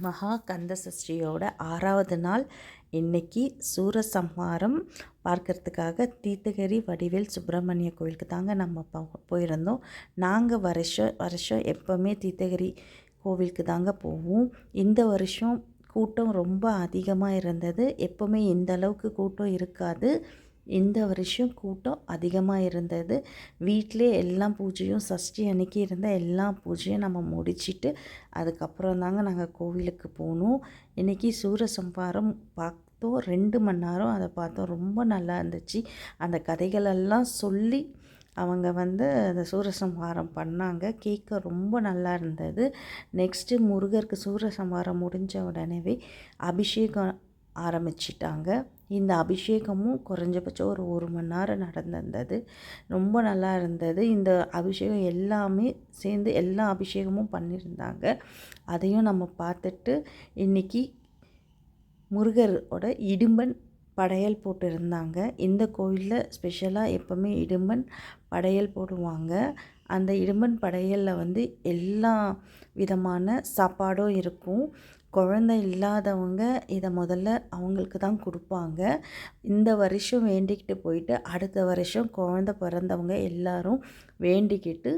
மகா கந்த சஷ்டியோட 6வது நாள் இன்றைக்கி சூரசம்ஹாரம் பார்க்கறதுக்காக தீர்த்தகிரி வடிவேல் சுப்பிரமணிய கோவிலுக்கு தாங்க நம்ம போயிருந்தோம். நாங்கள் வருஷம் எப்போவுமே தீர்த்தகிரி கோவிலுக்கு தாங்க போவோம். இந்த வருஷம் கூட்டம் ரொம்ப அதிகமாக இருந்தது. எப்போவுமே இந்த அளவுக்கு கூட்டம் இருக்காது. இந்த வருஷம் கூட்டம் அதிகமாக இருந்தது. வீட்டிலே எல்லாம் பூஜையும் சஷ்டி அன்னைக்கு இருந்த எல்லா பூஜையும் நம்ம முடிச்சுட்டு அதுக்கப்புறம் தாங்க நாங்கள் கோவிலுக்கு போனோம். இன்றைக்கி சூரசம்ஹாரம் பார்த்தோம். 2 மணி நேரம் அதை பார்த்தோம். ரொம்ப நல்லா இருந்துச்சு. அந்த கதைகளெல்லாம் சொல்லி அவங்க அந்த சூரசம்ஹாரம் பண்ணாங்க. கேட்க ரொம்ப நல்லா இருந்தது. நெக்ஸ்ட்டு முருகருக்கு சூரசம்ஹாரம் முடிஞ்ச உடனேவே அபிஷேகம் ஆரம்பிச்சிட்டாங்க. இந்த அபிஷேகமும் குறைஞ்சபட்சம் ஒரு மணி நேரம் நடந்திருந்தது. ரொம்ப நல்லா இருந்தது. இந்த அபிஷேகம் எல்லாமே சேர்ந்து எல்லா அபிஷேகமும் பண்ணியிருந்தாங்க. அதையும் நம்ம பார்த்துட்டு இன்றைக்கி முருகரோட இடும்பன் படையல் போட்டிருந்தாங்க. இந்த கோவிலில் ஸ்பெஷலாக எப்போவுமே இடும்பன் படையல் போடுவாங்க. அந்த இடும்பன் படையலில் எல்லா விதமான சாப்பாடும் இருக்கும். குழந்தை இல்லாதவங்க இதை முதல்ல அவங்களுக்கு தான் கொடுப்பாங்க. இந்த வருஷம் வேண்டிக்கிட்டு போயிட்டு அடுத்த வருஷம் குழந்தை பிறந்தவங்க எல்லாரும் வேண்டிக்கிட்டு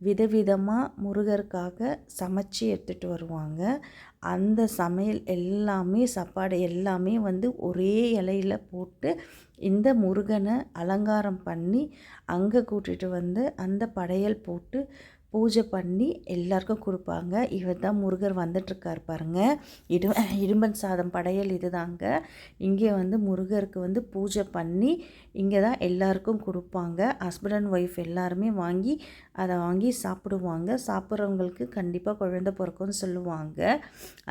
விதவிதமாக முருகருக்காக சமைச்சு எடுத்துகிட்டு வருவாங்க. அந்த சமையல் எல்லாமே சாப்பாடு எல்லாமே ஒரே இலையில் போட்டு இந்த முருகனை அலங்காரம் பண்ணி அங்கே கூட்டிகிட்டு அந்த படையல் போட்டு பூஜை பண்ணி எல்லாருக்கும் கொடுப்பாங்க. இவர் தான் முருகர் வந்துட்டுருக்கார் பாருங்கள். இடும்பன் சாதம் படையல் இது தாங்க. இங்கே முருகருக்கு பூஜை பண்ணி இங்கே தான் எல்லாருக்கும் கொடுப்பாங்க. ஹஸ்பண்ட் அண்ட் ஒய்ஃப் எல்லாருமே அதை வாங்கி சாப்பிடுவாங்க. சாப்பிட்றவங்களுக்கு கண்டிப்பாக குழந்தை பிறக்கும்னு சொல்லுவாங்க.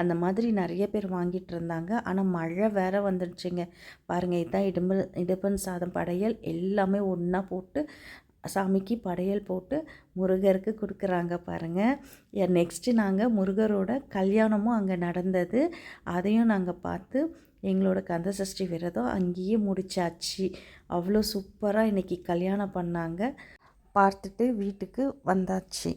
அந்த மாதிரி நிறைய பேர் வாங்கிட்டு இருந்தாங்க. ஆனால் மழை வேறு வந்துடுச்சுங்க. பாருங்கள், இதுதான் இடும்பன் சாதம் படையல் எல்லாமே ஒன்றா போட்டு சாமிக்கு படையல் போட்டு முருகருக்கு கொடுக்குறாங்க பாருங்கள். நெக்ஸ்ட்டு நாங்கள் முருகரோட கல்யாணமும் அங்கே நடந்தது. அதையும் நாங்கள் பார்த்து எங்களோட கந்த சஷ்டி விரதம் அங்கேயே முடிச்சாச்சு. அவ்வளோ சூப்பராக இன்றைக்கி கல்யாணம் பண்ணாங்க. பார்த்துட்டு வீட்டுக்கு வந்தாச்சு.